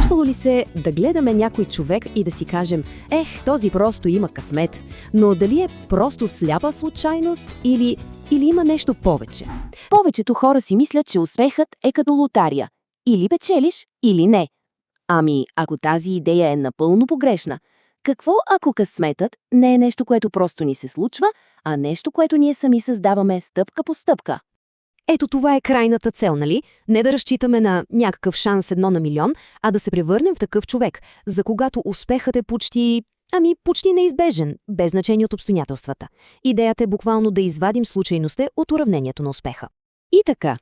Случвало ли се да гледаме някой човек и да си кажем: този просто има късмет, но дали е просто сляпа случайност или има нещо повече? Повечето хора си мислят, че успехът е като лотария. Или печелиш, или не. Ами, ако тази идея е напълно погрешна, какво ако късметът не е нещо, което просто ни се случва, а нещо, което ние сами създаваме стъпка по стъпка? Ето това е крайната цел, нали? Не да разчитаме на някакъв шанс 1 на милион, а да се превърнем в такъв човек, за когато успехът е почти неизбежен, без значение от обстоятелствата. Идеята е буквално да извадим случайността от уравнението на успеха. И така,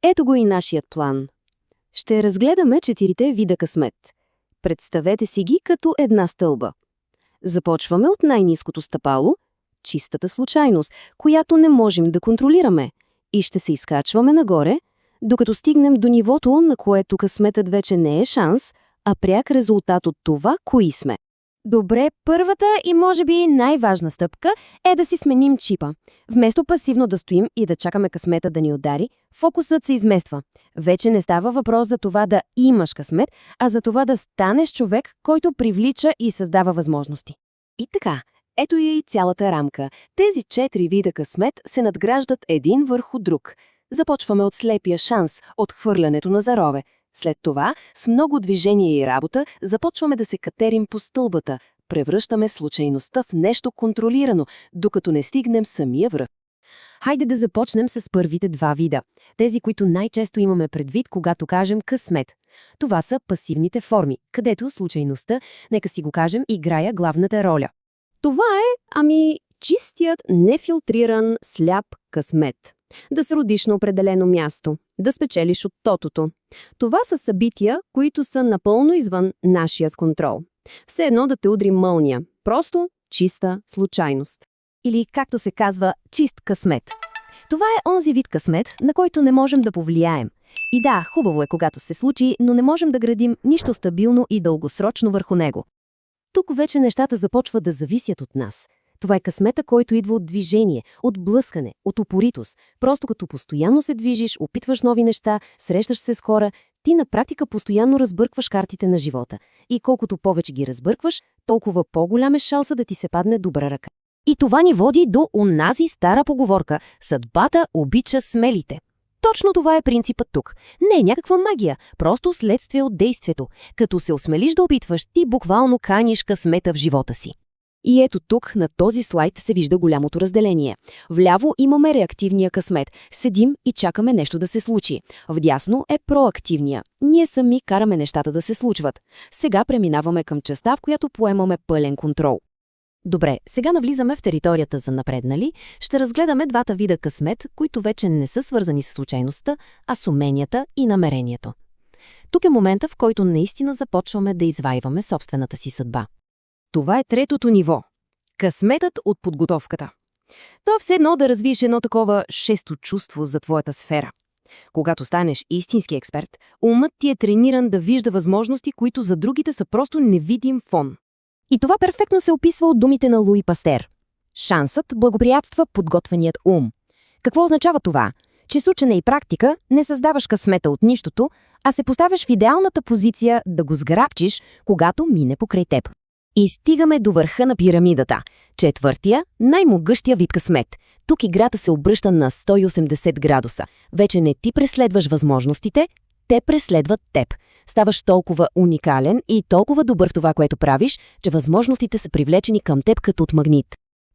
ето го и нашият план. Ще разгледаме 4 вида късмет. Представете си ги като една стълба. Започваме от най-ниското стъпало – чистата случайност, която не можем да контролираме, и ще се изкачваме нагоре, докато стигнем до нивото, на което късметът вече не е шанс, а пряк резултат от това, кои сме. Добре, първата и може би най-важна стъпка е да си сменим чипа. Вместо пасивно да стоим и да чакаме късмета да ни удари, фокусът се измества. Вече не става въпрос за това да имаш късмет, а за това да станеш човек, който привлича и създава възможности. И така, ето и цялата рамка. Тези 4 вида късмет се надграждат един върху друг. Започваме от слепия шанс, от хвърлянето на зарове. След това, с много движение и работа, започваме да се катерим по стълбата, превръщаме случайността в нещо контролирано, докато не стигнем самия връх. Хайде да започнем с първите 2 вида. Тези, които най-често имаме предвид, когато кажем късмет. Това са пасивните форми, където случайността, нека си го кажем, играе главната роля. Това е, чистият, нефилтриран, сляп късмет. Да се родиш на определено място, да спечелиш от тотото. Това са събития, които са напълно извън нашия контрол. Все едно да те удри мълния. Просто чиста случайност. Или, както се казва, чист късмет. Това е онзи вид късмет, на който не можем да повлияем. И да, хубаво е, когато се случи, но не можем да градим нищо стабилно и дългосрочно върху него. Тук вече нещата започват да зависят от нас. Това е късмета, който идва от движение, от блъскане, от упоритост. Просто като постоянно се движиш, опитваш нови неща, срещаш се с хора, ти на практика постоянно разбъркваш картите на живота. И колкото повече ги разбъркваш, толкова по-голям е шанса да ти се падне добра ръка. И това ни води до онази стара поговорка «Съдбата обича смелите». Точно това е принципът тук. Не е някаква магия, просто следствие от действието. Като се осмелиш да опитваш, ти буквално каниш късмета в живота си. И ето тук, на този слайд, се вижда голямото разделение. Вляво имаме реактивния късмет. Седим и чакаме нещо да се случи. Вдясно е проактивния. Ние сами караме нещата да се случват. Сега преминаваме към частта, в която поемаме пълен контрол. Добре, сега навлизаме в територията за напреднали. Ще разгледаме 2 вида късмет, които вече не са свързани с случайността, а с уменията и намерението. Тук е момента, в който наистина започваме да извайваме собствената си съдба. Това е 3-то ниво. Късметът от подготовката. Това все едно да развиеш едно такова 6-то чувство за твоята сфера. Когато станеш истински експерт, умът ти е трениран да вижда възможности, които за другите са просто невидим фон. И това перфектно се описва от думите на Луи Пастер. Шансът благоприятства подготвеният ум. Какво означава това? Че с учене и практика не създаваш късмета от нищото, а се поставяш в идеалната позиция да го сграбчиш, когато мине покрай теб. И стигаме до върха на пирамидата. 4-тия, най-могъщия вид късмет. Тук играта се обръща на 180 градуса. Вече не ти преследваш възможностите, те преследват теб. Ставаш толкова уникален и толкова добър в това, което правиш, че възможностите са привлечени към теб като от магнит.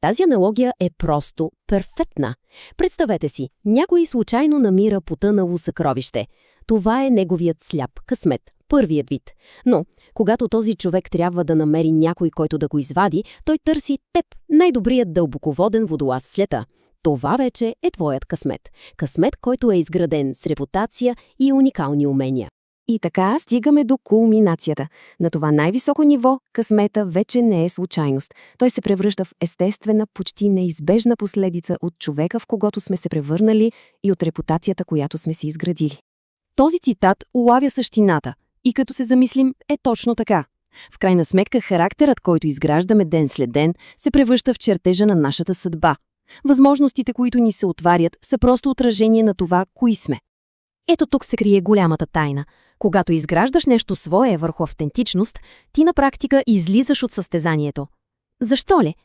Тази аналогия е просто перфектна. Представете си, някой случайно намира потънало съкровище. Това е неговият сляп късмет, първият вид. Но, когато този човек трябва да намери някой, който да го извади, той търси теб, най-добрият дълбоководен водолаз в света. Това вече е твоят късмет. Късмет, който е изграден с репутация и уникални умения. И така стигаме до кулминацията. На това най-високо ниво късмета вече не е случайност. Той се превръща в естествена, почти неизбежна последица от човека, в когото сме се превърнали, и от репутацията, която сме си изградили. Този цитат улавя същината и като се замислим е точно така. В крайна сметка характерът, който изграждаме ден след ден, се превръща в чертежа на нашата съдба. Възможностите, които ни се отварят, са просто отражение на това, кои сме. Ето тук се крие голямата тайна. Когато изграждаш нещо свое върху автентичност, ти на практика излизаш от състезанието. Защо ли?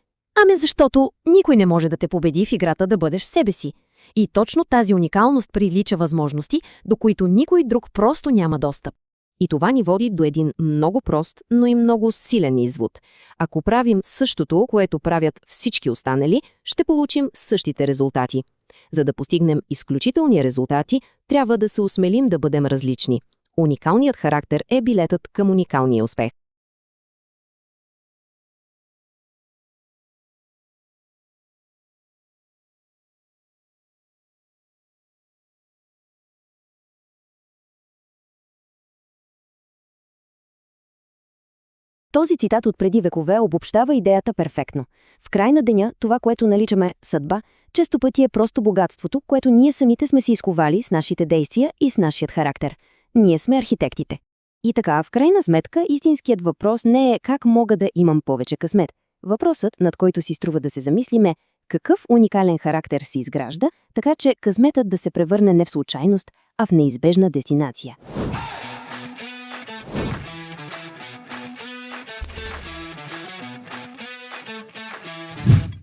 Ами защото никой не може да те победи в играта да бъдеш себе си. И точно тази уникалност прилича възможности, до които никой друг просто няма достъп. И това ни води до един много прост, но и много силен извод. Ако правим същото, което правят всички останали, ще получим същите резултати. За да постигнем изключителни резултати, трябва да се осмелим да бъдем различни. Уникалният характер е билетът към уникалния успех. Този цитат от преди векове обобщава идеята перфектно. В край на деня, това, което наричаме съдба, често пъти е просто богатството, което ние самите сме си изковали с нашите действия и с нашият характер. Ние сме архитектите. И така, в крайна сметка, истинският въпрос не е как мога да имам повече късмет. Въпросът, над който си струва да се замислим, е какъв уникален характер се изгражда, така че късметът да се превърне не в случайност, а в неизбежна дестинация.